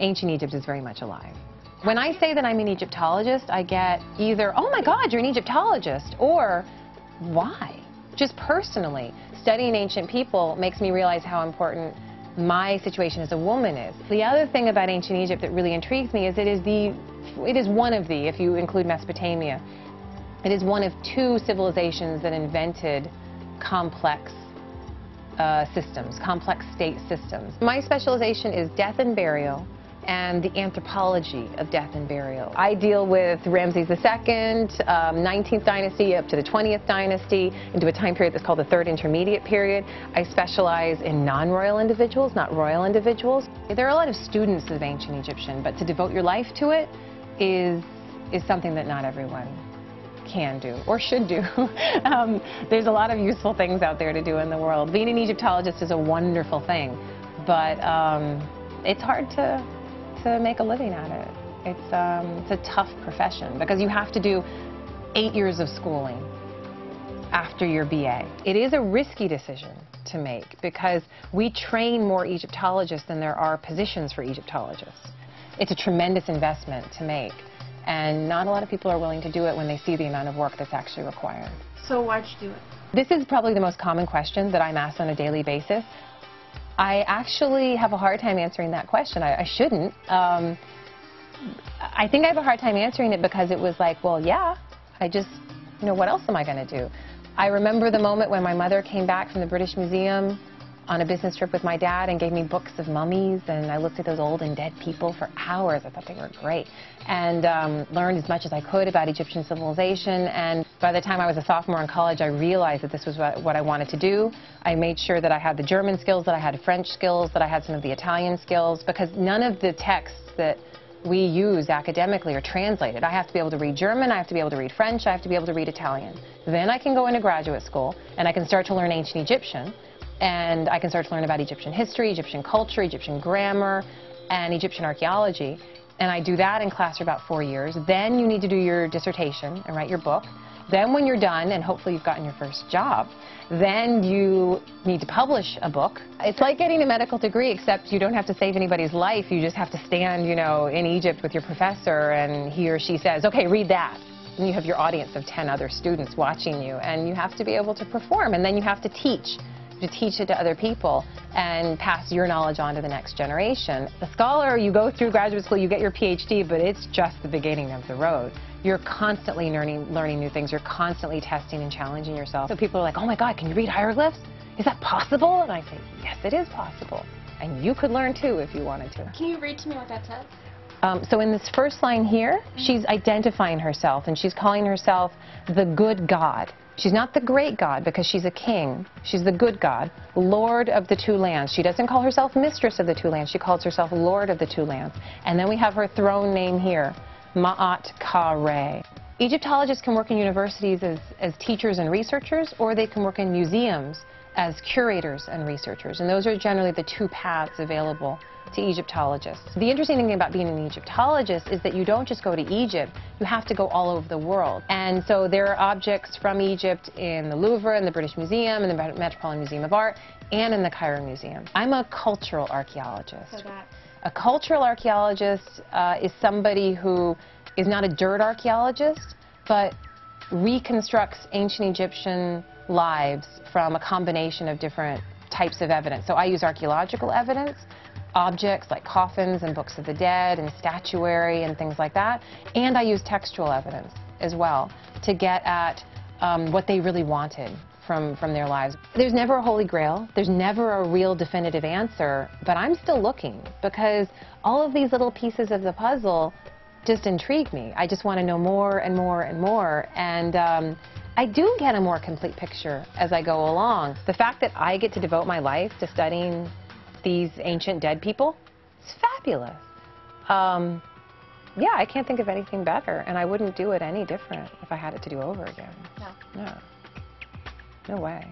ancient Egypt is very much alive. When I say that I'm an Egyptologist, I get either, oh my God, you're an Egyptologist, or why? Just personally, studying ancient people makes me realize how important my situation as a woman is. The other thing about ancient Egypt that really intrigues me is it is one of the, if you include Mesopotamia, it is one of two civilizations that invented complex systems, complex state systems. My specialization is death and burial and the anthropology of death and burial. I deal with Ramses II, 19th dynasty up to the 20th dynasty, into a time period that's called the Third Intermediate Period. I specialize in non-royal individuals, not royal individuals. There are a lot of students of ancient Egyptian, but to devote your life to it is something that not everyone can do or should do. There's a lot of useful things out there to do in the world. Being an Egyptologist is a wonderful thing, but it's hard to make a living at it. It's a tough profession because you have to do 8 years of schooling after your BA. It is a risky decision to make because we train more Egyptologists than there are positions for Egyptologists. It's a tremendous investment to make, and not a lot of people are willing to do it when they see the amount of work that's actually required. So why'd you do it? This is probably the most common question that I'm asked on a daily basis. I actually have a hard time answering that question. I shouldn't. I think I have a hard time answering it because it was like, well, yeah, what else am I going to do? I remember the moment when my mother came back from the British Museum on a business trip with my dad and gave me books of mummies, and I looked at those old and dead people for hours. I thought they were great, and learned as much as I could about Egyptian civilization. And by the time I was a sophomore in college, I realized that this was what I wanted to do. I made sure that I had the German skills, that I had French skills, that I had some of the Italian skills, because none of the texts that we use academically are translated. I have to be able to read German, I have to be able to read French, I have to be able to read Italian. Then I can go into graduate school and I can start to learn ancient Egyptian. And I can start to learn about Egyptian history, Egyptian culture, Egyptian grammar, and Egyptian archaeology. And I do that in class for about 4 years. Then you need to do your dissertation and write your book. Then when you're done, and hopefully you've gotten your first job, then you need to publish a book. It's like getting a medical degree, except you don't have to save anybody's life. You just have to stand, in Egypt with your professor, and he or she says, okay, read that. And you have your audience of 10 other students watching you, and you have to be able to perform, and then you have to teach it to other people and pass your knowledge on to the next generation. The scholar, you go through graduate school, you get your PhD, but it's just the beginning of the road. You're constantly learning new things. You're constantly testing and challenging yourself. So people are like, oh my God, can you read hieroglyphs? Is that possible? And I say, yes, it is possible. And you could learn too if you wanted to. Can you read to me what that says? So in this first line here, she's identifying herself, and she's calling herself the good God. She's not the great God because she's a king. She's the good God, Lord of the two lands. She doesn't call herself mistress of the two lands. She calls herself Lord of the two lands. And then we have her throne name here, Ma'at Ka-Re. Egyptologists can work in universities as teachers and researchers, or they can work in museums as curators and researchers. And those are generally the two paths available to Egyptologists. The interesting thing about being an Egyptologist is that you don't just go to Egypt, you have to go all over the world. And so there are objects from Egypt in the Louvre, in the British Museum, in the Metropolitan Museum of Art, and in the Cairo Museum. I'm a cultural archaeologist. So that's... A cultural archaeologist is somebody who is not a dirt archaeologist, but reconstructs ancient Egyptian lives from a combination of different types of evidence. So I use archaeological evidence, objects like coffins and books of the dead and statuary and things like that, and I use textual evidence as well to get at what they really wanted from their lives. There's never a holy grail, there's never a real definitive answer, but I'm still looking because all of these little pieces of the puzzle just intrigue me. I just want to know more and more and more, and I do get a more complete picture as I go along. The fact that I get to devote my life to studying these ancient dead people, it's fabulous. Yeah, I can't think of anything better, and I wouldn't do it any different if I had it to do over again. No. No. No way.